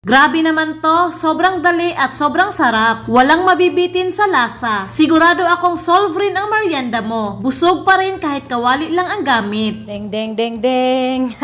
Grabe naman to, sobrang dali at sobrang sarap. Walang mabibitin sa lasa. Sigurado akong solve rin ang merienda mo. Busog pa rin kahit kawali lang ang gamit. Deng, deng, deng, deng.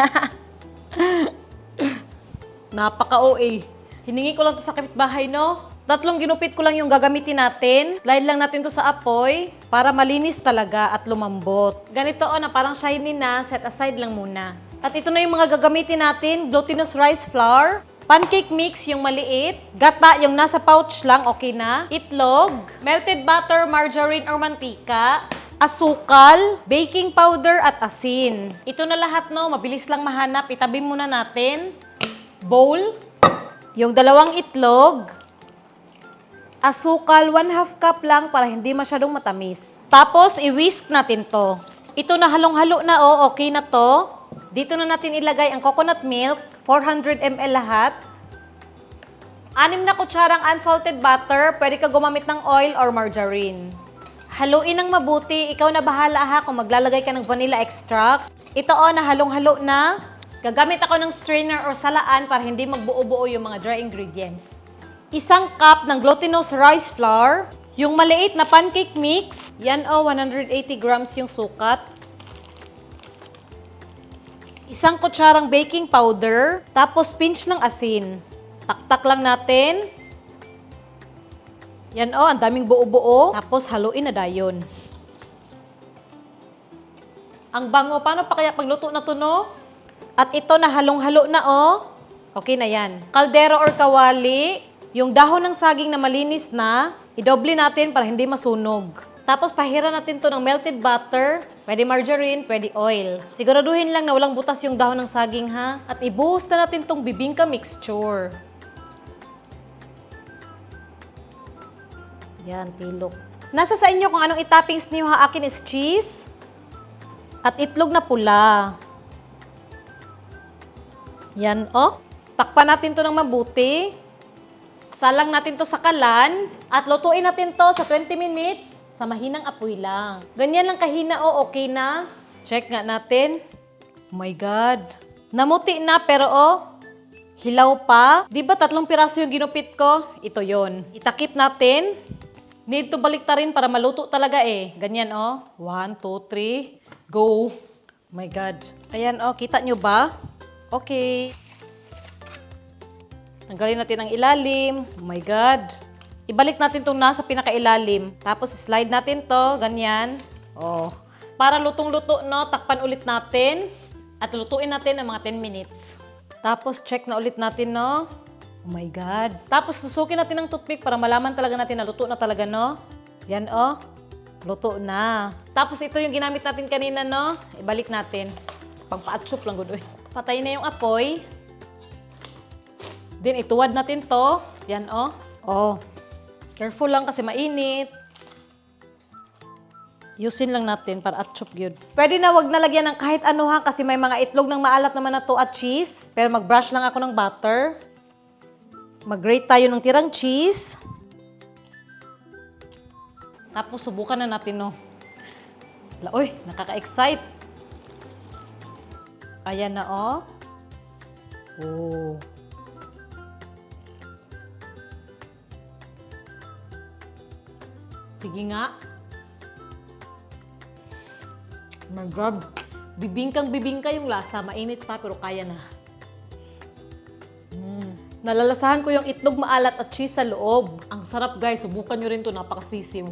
Napaka-OA. Hiningi ko lang to sa kapitbahay, no? 3 ginupit ko lang yung gagamitin natin. Slide lang natin to sa apoy para malinis talaga at lumambot. Ganito na parang shiny na, set aside lang muna. At ito na yung mga gagamitin natin. Glutinous rice flour. Pancake mix yung maliit. Gata yung nasa pouch lang, okay na. Itlog. Melted butter, margarine or mantika. Asukal, baking powder at asin. Ito na lahat, no? Mabilis lang mahanap. Itabi muna natin. Bowl. Yung 2 itlog. Asukal, 1/2 cup lang para hindi masyadong matamis. Tapos, i-whisk natin to. Ito na halong-halo na, okay na to. Dito na natin ilagay ang coconut milk, 400 ml lahat. 6 na kutsarang unsalted butter, pwede ka gumamit ng oil or margarine. Haluin ng mabuti, ikaw na bahala ha kung maglalagay ka ng vanilla extract. Ito na halong-halo na. Gagamit ako ng strainer or salaan para hindi magbuo-buo yung mga dry ingredients. 1 cup ng glutinous rice flour. Yung maliit na pancake mix, yan 180 grams yung sukat. 1 kutsarang baking powder, tapos pinch ng asin. Taktak lang natin. Yan ang daming buo-buo. Tapos haluin na dayon. Ang bango, paano pa kaya pagluto na to, no? At ito na halong-halo na, okay na yan. Kaldero or kawali, yung dahon ng saging na malinis na, idoble natin para hindi masunog. Tapos pahiran natin to ng melted butter, pwede margarine, pwede oil. Siguraduhin lang na walang butas yung dahon ng saging ha. At ibuhos na natin tong bibingka mixture. Yan, tilok. Nasa sa inyo kung anong itoppings niyo ha. Akin is cheese at itlog na pula. Yan Takpan natin to ng mabuti. Salang natin to sa kalan at lutuin natin to sa 20 minutes. Sa mahinang apoy lang. Ganyan lang kahina, okay na. Check nga natin. Oh my God. Namuti na, pero hilaw pa. Di ba 3 piraso yung ginupit ko? Ito yon. Itakip natin. Need to baliktarin para maluto talaga Ganyan, 1, 2, 3. Go. Oh my God. Ayan, kita nyo ba? Okay. Tanggalin natin ang ilalim. Oh my God. Ibalik natin itong nasa pinakailalim. Tapos, slide natin to ganyan. Para lutong-luto, takpan ulit natin. At lutuin natin ng mga 10 minutes. Tapos, check na ulit natin, Oh my God. Tapos, susukin natin ng toothpick para malaman talaga natin na luto na talaga, Yan, luto na. Tapos, ito yung ginamit natin kanina, Ibalik natin. Pagpa-atsup lang, good. Patay na yung apoy. Then, ituwad natin to. Yan, Careful lang kasi mainit. Yusin lang natin para atsup yun. Pwede na wag nalagyan ng kahit ano kasi may mga itlog ng maalat naman na to at cheese. Pero mag-brush lang ako ng butter. Mag-grate tayo ng tirang cheese. Tapos subukan na natin, Uy, nakaka-excite. Ayan na, Sige nga. Oh my God. Bibingkang-bibingka yung lasa. Mainit pa pero kaya na. Nalalasahan ko yung itlog maalat at cheese sa loob. Ang sarap guys. Subukan nyo rin to. Napakasisiw.